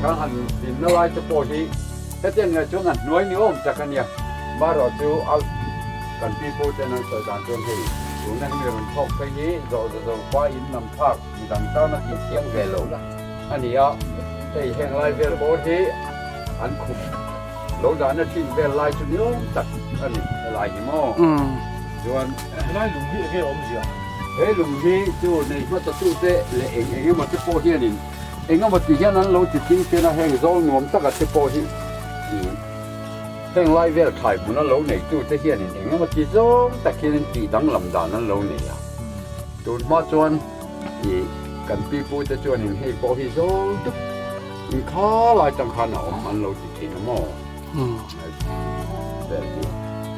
kan han din na lai te po hi te ten nga chung an noi ni om chak ania ba ro chu al kan pi po te nan so dan chung hi chu nan mi ron thok pe hi zo pa in nam thak mi dang ta na ki tiang ve lo la ani ya te heng lai ve po hi an khu lo dan na tin ve lai chu ni om chak ani lai ni mo chuan lai lung hi ke om sia he lung hi chu nei ma ta tu te le eng ma te po hi anin eng ma ti hian an lo ti ting te na heng zol ngom ta ka te po hi heng lai vel thai bu na lo nei tu te hian in eng ma ti zong ta kin ti dang lam dan an lo nei ya tu ma chuan kan pi pu te chuan in hei po hi zol tu in kha lai tang khan om an lo ti tin mo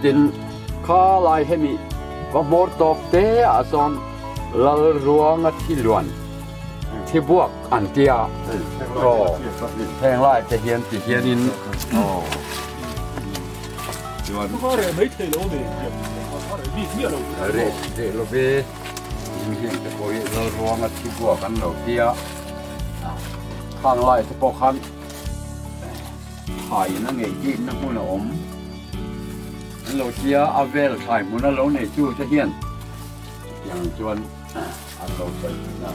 tin kha lai hemi va mor top te a son Lalruanga thi luan thi buak an tia ro theng lai te hian ti hian in chuan ko re mai thei lo de ko re bi ni lo re lo be hian te poi Lalruanga thi buak an lo tia khang lai te po khan thai na ngei ji na mu na om lo tia avel thai mu na lo nei chu te hian yang chuan an lo sai na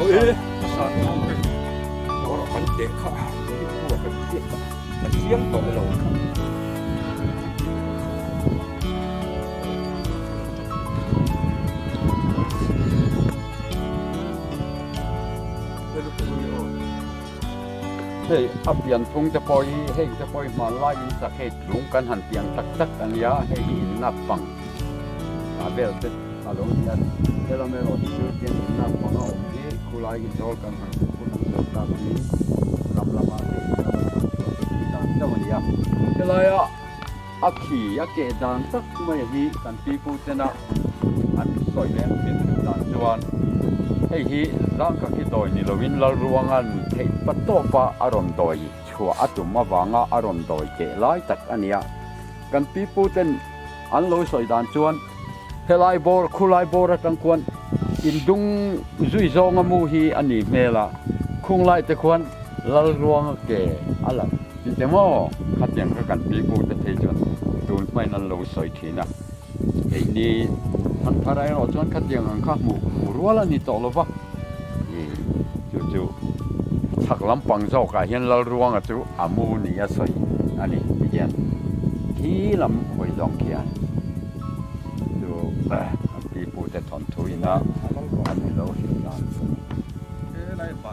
ê sao nó là bánh đẹp khá của bánh đẹp bánh xiên tổ cái lẩu hey apian thung te poi hey te poi ma lai in sa he lung kan han pian tak tak an ya hey in na pang a bel te a lo ya ela me ro chu tien in na pang o ni kulai in jol kan han kun sa ta ni ram la ma ni ta ta ma ya ela ya a khi ya ke dan tak mai hi kan pi pu te na an soi le pin dan chuan hey hi rang ka ki doi ni lovin Lalruangan thei patto pa aron doi chua atum ma wanga aron doi ke lai tak ania kan pi pu ten an lo soi dan chuan helai bor khulai bor atang kwan in dung zui zonga mu hi ani mela khung lai te kwan Lalruanga ke ala ti te mo khatyang ka kan pi pu te thei chuan tun mai nan lo soi thina ei ni han pharai ro chuan khatyang ang kha mu ruala ni to lo wa chu thak lampang zo ka hian Lalruanga chu amu ni a soi ani hian hi lam hoi dong kia chu pi pu te thon thuina ani lo hi na ê lai ba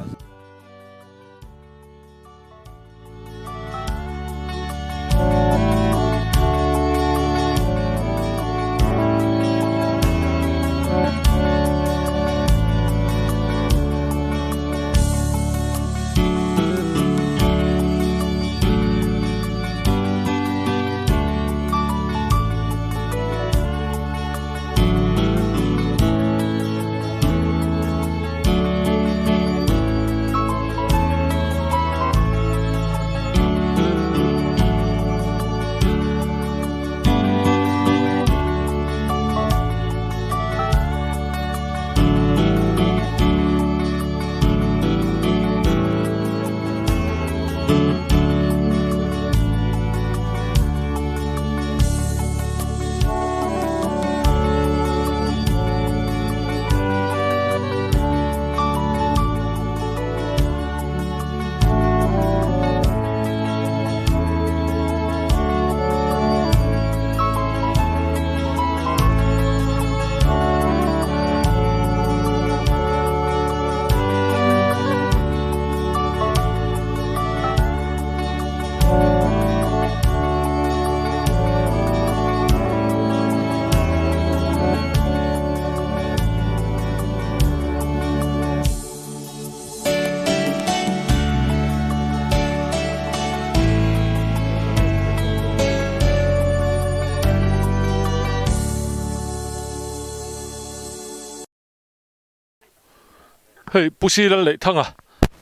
hey pusilal le thanga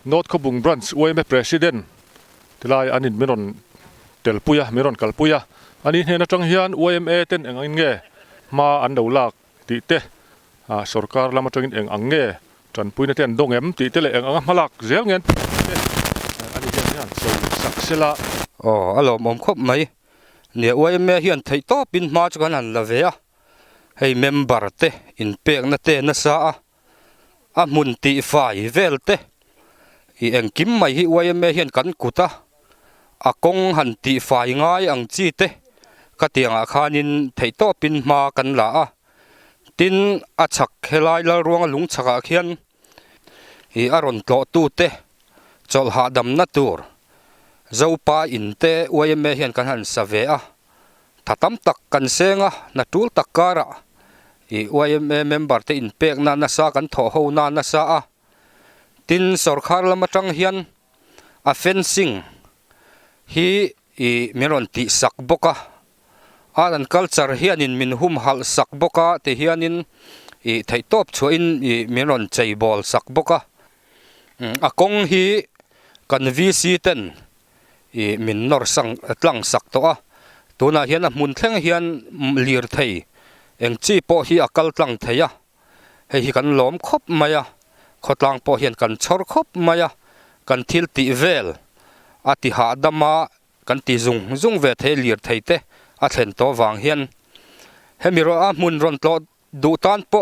North Khobung branch OMA president tilai anin meron telpuya meron kalpuya ani hena tang hian OMA ten engin nge ma an dolak ti te sarkar lama tangin eng ange tran puina ten dongem ti te le eng anga malak zel ngen ani hian so saksela alo mom khop mai ne OMA hian thei to pin ma chuan an lavea hei member te in pek na te na sa a mun ti fai vel te I eng kim mai hi OMA hian kan kuta a kong han ti fai ngai ang chi te ka tianga khanin thei to pin ma kan la a tin a chak helai Lalruanga lung chaka khian I aron tlo tu te chol ha dam na tur zopa in te OMA hian kan han save a thatam tak kan senga na tul takara I OMA member te in pek na sa kan tho ho na sa a tin sarkar lama tang hian a fencing hi I meron ti sak boka alan culture hianin min hum hal sak boka te hianin I thei top chuin I meron chei bol sak boka a kong hi kan VC ten I min nor sang tlang sak to a tuna hian a mun thleng hian lir thei eng chi po hi akal tlang theya hei hi kan lom khop maya khotlang po hian kan chhor khop maya kan thil ti vel ati ha dama kan ti zung ve the lir thei te a thlen to wang hian hemiro a mun ron tlo du tan po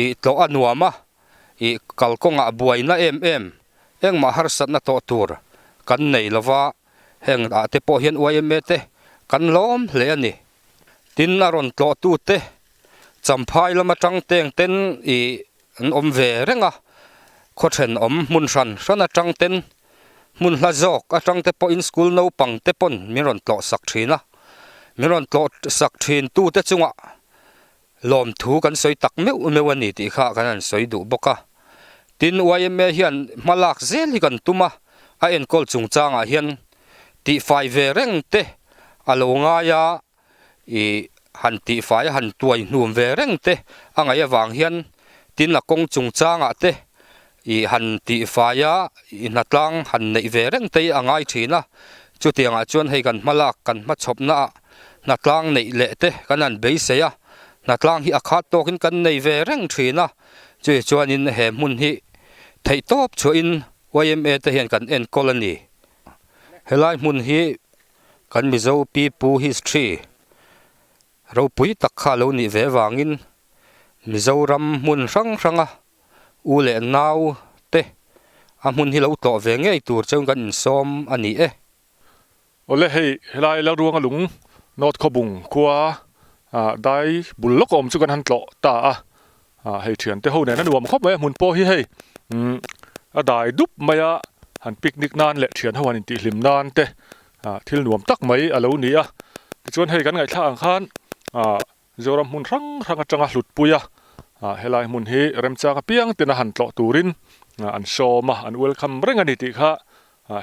I tlo anuama I kalkonga buaina em engma har sat na to tur kan nei lova heng a te po hian OMA te kan lom hle ani tin aron tlo tu te champhai lama tang teng ten I an om ve renga khothen om mun ran atang ten mun hla jok atang te po in school no pang te pon miron tlo sak thina miron tlo sak thin tu te chunga lom thu kan soi tak mewani ti kha kan an soi du boka tin OMA hian malak zel hi kan tuma a en kol chung changa hian ti fai ve reng te alonga ya I han ti fai han tuai num ve reng te anga ya wang hian tin la kong chung changa te I han ti faya I natlang han nei ve reng te angai thina chu tianga chuan hei kan malak kan ma chhop na natlang nei le te kan an be se ya natlang hi akhat tokin kan nei ve reng thina chu chuan in he mun hi thei top chu in OMA te hian kan en colony helai mun hi kan mizo pu history ro pui tak kha lo ni ve wangin mizoram mun ranga ule nau te amun hi lo to ve ngei tur chung kan som ani ole hei helai Lalruanga lung North Khobung kwa dai bullok om chu kan han tlo ta hei thian te ho ne na nuam khop mai mun po hi hei a dai dup maya han picnic nan le thian hawan in ti hlim nan te thil nuam tak mai alo ni a chuan hei kan ngai thla ang khan zoram mun rang atanga hlut puya helai mun hi remcha ka piang tena han tlo turin an shoma an welcome renga ni ti kha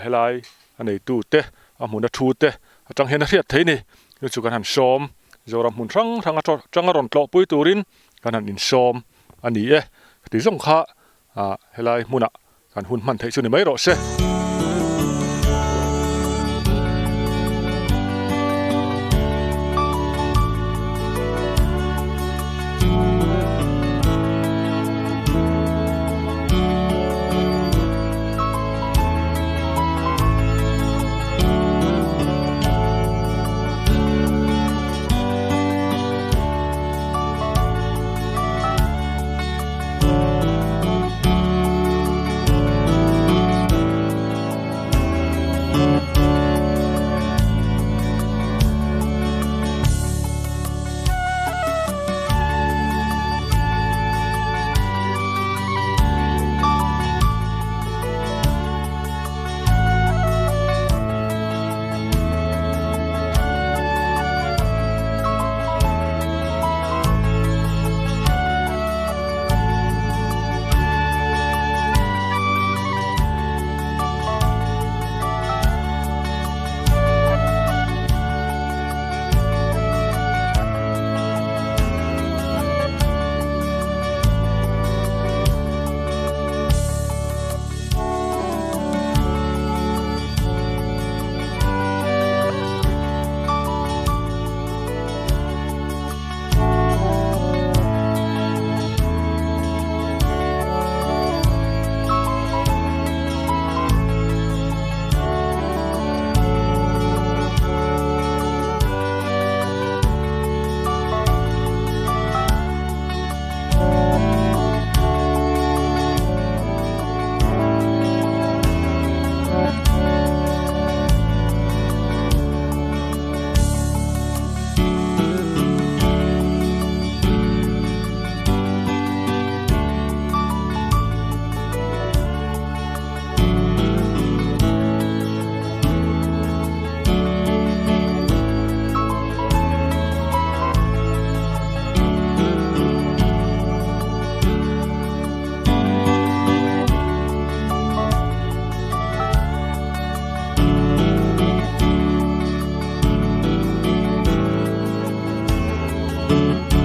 helai anei tu te amuna thu te atang hena riat theini nu chu kan han shom zoram mun rang atanga ron tlo pui turin kan han in shom ani ti zong kha helai muna kan hun man thei chu ni mai ro se Bye.